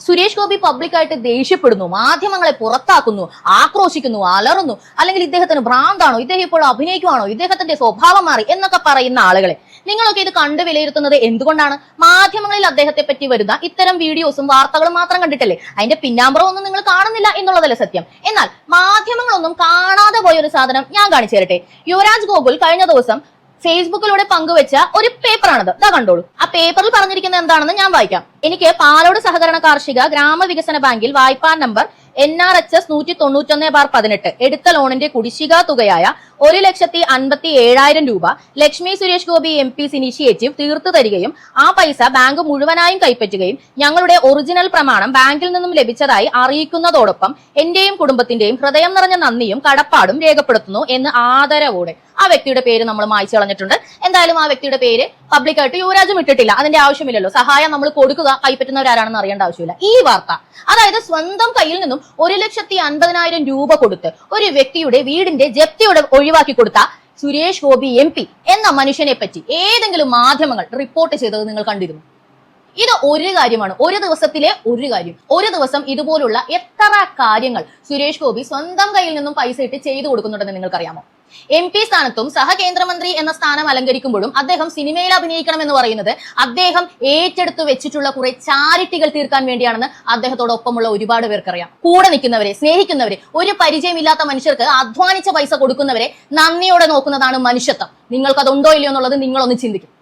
സുരേഷ് ഗോപി പബ്ലിക്കായിട്ട് ദേഷ്യപ്പെടുന്നു, മാധ്യമങ്ങളെ പുറത്താക്കുന്നു, ആക്രോശിക്കുന്നു, അലറുന്നു, അല്ലെങ്കിൽ ഇദ്ദേഹത്തിന് ഭ്രാന്താണോ, ഇദ്ദേഹം ഇപ്പോൾ അഭിനയിക്കുവാണോ, ഇദ്ദേഹത്തിന്റെ സ്വഭാവം മാറി എന്നൊക്കെ പറയുന്ന ആളുകളെ നിങ്ങളൊക്കെ ഇത് കണ്ടു വിലയിരുത്തുന്നത് എന്തുകൊണ്ടാണ്? മാധ്യമങ്ങളിൽ അദ്ദേഹത്തെ പറ്റി വരുന്ന ഇത്തരം വീഡിയോസും വാർത്തകളും മാത്രം കണ്ടിട്ടല്ലേ? അതിന്റെ പിന്നാമ്പുറം ഒന്നും നിങ്ങൾ കാണുന്നില്ല എന്നുള്ളതല്ലേ സത്യം. എന്നാൽ മാധ്യമങ്ങളൊന്നും കാണാതെ പോയ ഒരു സാധനം ഞാൻ കാണിച്ചു തരട്ടെ. യുവരാജ് ഗോകുൽ കഴിഞ്ഞ ദിവസം ഫേസ്ബുക്കിലൂടെ പങ്കുവെച്ച ഒരു പേപ്പറാണത്. ഇതാ കണ്ടോളൂ. ആ പേപ്പറിൽ പറഞ്ഞിരിക്കുന്നത് എന്താണെന്ന് ഞാൻ വായിക്കാം. എനിക്ക് പാലോട് സഹകരണ കാർഷിക ഗ്രാമവികസന ബാങ്കിൽ വായ്പാ നമ്പർ NRHS 191/18 എടുത്ത ലോണിന്റെ കുടിശ്ശിക തുകയായ 1,57,000 രൂപ ലക്ഷ്മി സുരേഷ് ഗോപി MP's ഇനീഷ്യേറ്റീവ് തീർത്തു തരികയും ആ പൈസ ബാങ്ക് മുഴുവനായും കൈപ്പറ്റുകയും ഞങ്ങളുടെ ഒറിജിനൽ പ്രമാണം ബാങ്കിൽ നിന്നും ലഭിച്ചതായി അറിയിക്കുന്നതോടൊപ്പം എന്റെയും കുടുംബത്തിന്റെയും ഹൃദയം നിറഞ്ഞ നന്ദിയും കടപ്പാടും രേഖപ്പെടുത്തുന്നു എന്ന് ആദരവോടെ. ആ വ്യക്തിയുടെ പേര് നമ്മൾ മായ്ച്ചു കളഞ്ഞിട്ടുണ്ട്. എന്തായാലും ആ വ്യക്തിയുടെ പേര് പബ്ലിക്കായിട്ട് യുവരാജും ഇട്ടിട്ടില്ല. അതിന്റെ ആവശ്യമില്ലല്ലോ. സഹായം നമ്മൾ കൊടുക്കുക, കൈപ്പറ്റുന്നവരാരാണെന്ന് അറിയേണ്ട ആവശ്യമില്ല. ഈ വാർത്ത, അതായത് സ്വന്തം കയ്യിൽ നിന്നും 1,50,000 രൂപ കൊടുത്ത് ഒരു വ്യക്തിയുടെ വീടിന്റെ ജപ്തിയുടെ ഒഴിവാക്കി കൊടുത്ത സുരേഷ് ഗോപി MP എന്ന മനുഷ്യനെ പറ്റി ഏതെങ്കിലും മാധ്യമങ്ങൾ റിപ്പോർട്ട് ചെയ്തത് നിങ്ങൾ കണ്ടിരുന്നു? ഇത് ഒരു കാര്യമാണ്, ഒരു ദിവസത്തിലെ ഒരു കാര്യം. ഒരു ദിവസം ഇതുപോലുള്ള എത്ര കാര്യങ്ങൾ സുരേഷ് ഗോപി സ്വന്തം കയ്യിൽ നിന്നും പൈസ ഇട്ട് ചെയ്തു കൊടുക്കുന്നുണ്ടെന്ന് നിങ്ങൾക്കറിയാമോ? MP സ്ഥാനത്തും സഹകേന്ദ്രമന്ത്രി എന്ന സ്ഥാനം അലങ്കരിക്കുമ്പോഴും അദ്ദേഹം സിനിമയിൽ അഭിനയിക്കണം എന്ന് പറയുന്നത് അദ്ദേഹം ഏറ്റെടുത്ത് വെച്ചിട്ടുള്ള കുറെ ചാരിറ്റികൾ തീർക്കാൻ വേണ്ടിയാണെന്ന് അദ്ദേഹത്തോടൊപ്പമുള്ള ഒരുപാട് പേർക്കറിയാം. കൂടെ നിൽക്കുന്നവരെ, സ്നേഹിക്കുന്നവരെ, ഒരു പരിചയമില്ലാത്ത മനുഷ്യർക്ക് അധ്വാനിച്ച പൈസ കൊടുക്കുന്നവരെ നന്ദിയോടെ നോക്കുന്നതാണ് മനുഷ്യത്വം. നിങ്ങൾക്കതുണ്ടോ ഇല്ലയോ എന്നുള്ളത് നിങ്ങളൊന്ന് ചിന്തിക്കും.